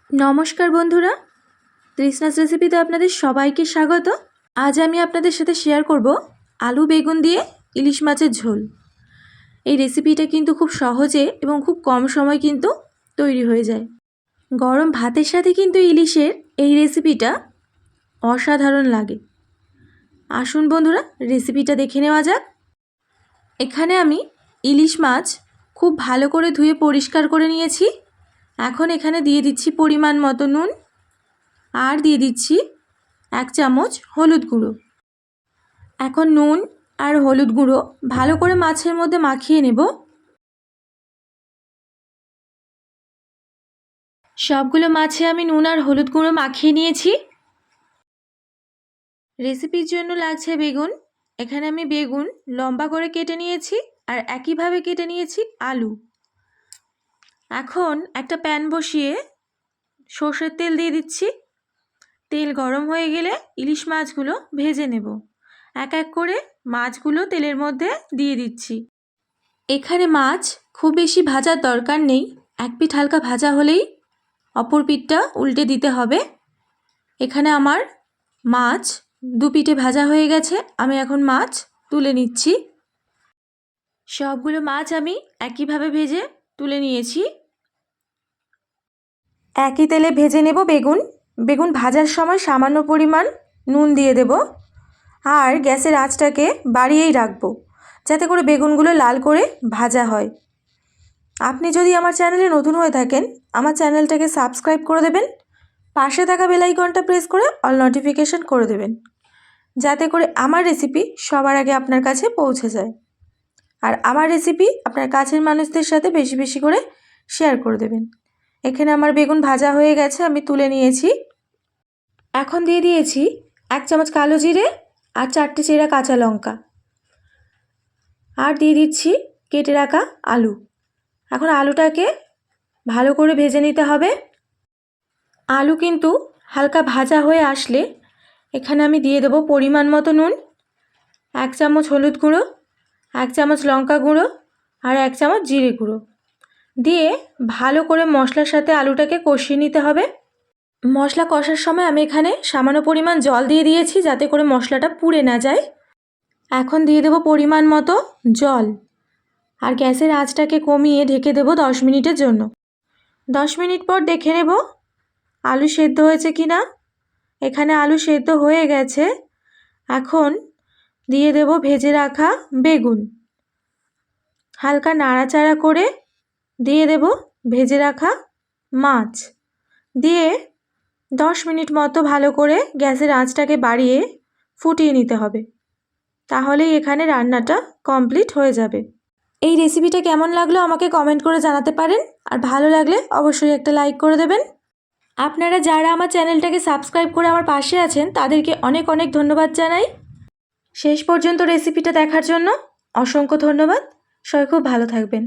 नमस्कार बंधुरा तृष्णास रेसिपिते आपनादेर सबाइके स्वागत। आज आमी आपनादेर साथे शेयर करब आलू बेगुन दिए इलिश माछेर झोल। এই রেসিপিটা কিন্তু খুব সহজে এবং খুব কম সময়ে কিন্তু তৈরি হয়ে যায়। গরম ভাতের সাথে কিন্তু ইলিশের এই রেসিপিটা অসাধারণ লাগে। আসুন বন্ধুরা রেসিপিটা দেখে নেওয়া যাক। এখানে আমি ইলিশ মাছ খুব ভালো করে ধুয়ে পরিষ্কার করে নিয়েছি। এখন এখানে দিয়ে দিচ্ছি পরিমাণ মতো নুন আর দিয়ে দিচ্ছি 1 চামচ হলুদ গুঁড়ো। এখন নুন আর হলুদ গুঁড়ো ভালো করে মাছের মধ্যে মাখিয়ে নেব। সবগুলো মাছে আমি নুন আর হলুদ গুঁড়ো মাখিয়ে নিয়েছি। রেসিপির জন্য লাগছে বেগুন। এখানে আমি বেগুন লম্বা করে কেটে নিয়েছি আর একইভাবে কেটে নিয়েছি আলু। এখন একটা প্যান বসিয়ে সরষের তেল দিয়ে দিচ্ছি। তেল গরম হয়ে গেলে ইলিশ মাছগুলো ভেজে নেব। এক এক করে মাছগুলো তেলের মধ্যে দিয়ে দিচ্ছি। এখানে মাছ খুব বেশি ভাজার দরকার নেই, এক পিঠ হালকা ভাজা হলেই অপর পিঠটা উল্টে দিতে হবে। এখানে আমার মাছ দু পিঠে ভাজা হয়ে গেছে। আমি এখন মাছ তুলে নিচ্ছি। সবগুলো মাছ আমি একইভাবে ভেজে তুলে নিয়েছি। একই তেলে ভেজে নেব বেগুন। বেগুন ভাজার সময় সামান্য পরিমাণ নুন দিয়ে দেব আর গ্যাসের আঁচটাকে বাড়িয়েই রাখবো যাতে করে বেগুনগুলো লাল করে ভাজা হয়। আপনি যদি আমার চ্যানেলে নতুন হয়ে থাকেন আমার চ্যানেলটাকে সাবস্ক্রাইব করে দেবেন, পাশে থাকা বেল আইকনটা প্রেস করে অল নোটিফিকেশন করে দেবেন যাতে করে আমার রেসিপি সবার আগে আপনার কাছে পৌঁছে যায়। আর আমার রেসিপি আপনার কাছের মানুষদের সাথে বেশি বেশি করে শেয়ার করে দেবেন। এখানে আমার বেগুন ভাজা হয়ে গেছে, আমি তুলে নিয়েছি। এখন দিয়ে দিয়েছি 1 চামচ কালো জিরে আর 4টে চেরা কাঁচা লঙ্কা আর দিয়ে দিচ্ছি কেটে রাখা আলু। এখন আলুটাকে ভালো করে ভেজে নিতে হবে। আলু কিন্তু হালকা ভাজা হয়ে আসলে এখানে আমি দিয়ে দেব পরিমাণ মতো নুন, 1 চামচ হলুদ গুঁড়ো, 1 চামচ লঙ্কা গুঁড়ো আর 1 চামচ জিরে গুঁড়ো দিয়ে ভালো করে মশলার সাথে আলুটাকে কষিয়ে নিতে হবে। মশলা কষার সময় আমি এখানে সামান্য পরিমাণ জল দিয়ে দিয়েছি যাতে করে মশলাটা পুড়ে না যায়। এখন দিয়ে দেব পরিমাণ মতো জল আর গ্যাসের আঁচটাকে কমিয়ে ঢেকে দেব 10 মিনিটের জন্য। 10 মিনিট পর দেখে নেব আলু সেদ্ধ হয়েছে কি না। এখানে আলু সেদ্ধ হয়ে গেছে। এখন দিয়ে দেব ভেজে রাখা বেগুন। হালকা নাড়াচাড়া করে দিয়ে দেব ভেজে রাখা মাছ দিয়ে 10 মিনিট মতো ভালো করে গ্যাসের আঁচটাকে বাড়িয়ে ফুটিয়ে নিতে হবে। তাহলেই এখানে রান্নাটা কমপ্লিট হয়ে যাবে। এই রেসিপিটা কেমন লাগলো আমাকে কমেন্ট করে জানাতে পারেন আর ভালো লাগলে অবশ্যই একটা লাইক করে দেবেন। আপনারা যারা আমার চ্যানেলটাকে সাবস্ক্রাইব করে আমার পাশে আছেন তাদেরকে অনেক অনেক ধন্যবাদ জানাই। শেষ পর্যন্ত রেসিপিটা দেখার জন্য অসংখ্য ধন্যবাদ। সবাই খুব ভালো থাকবেন।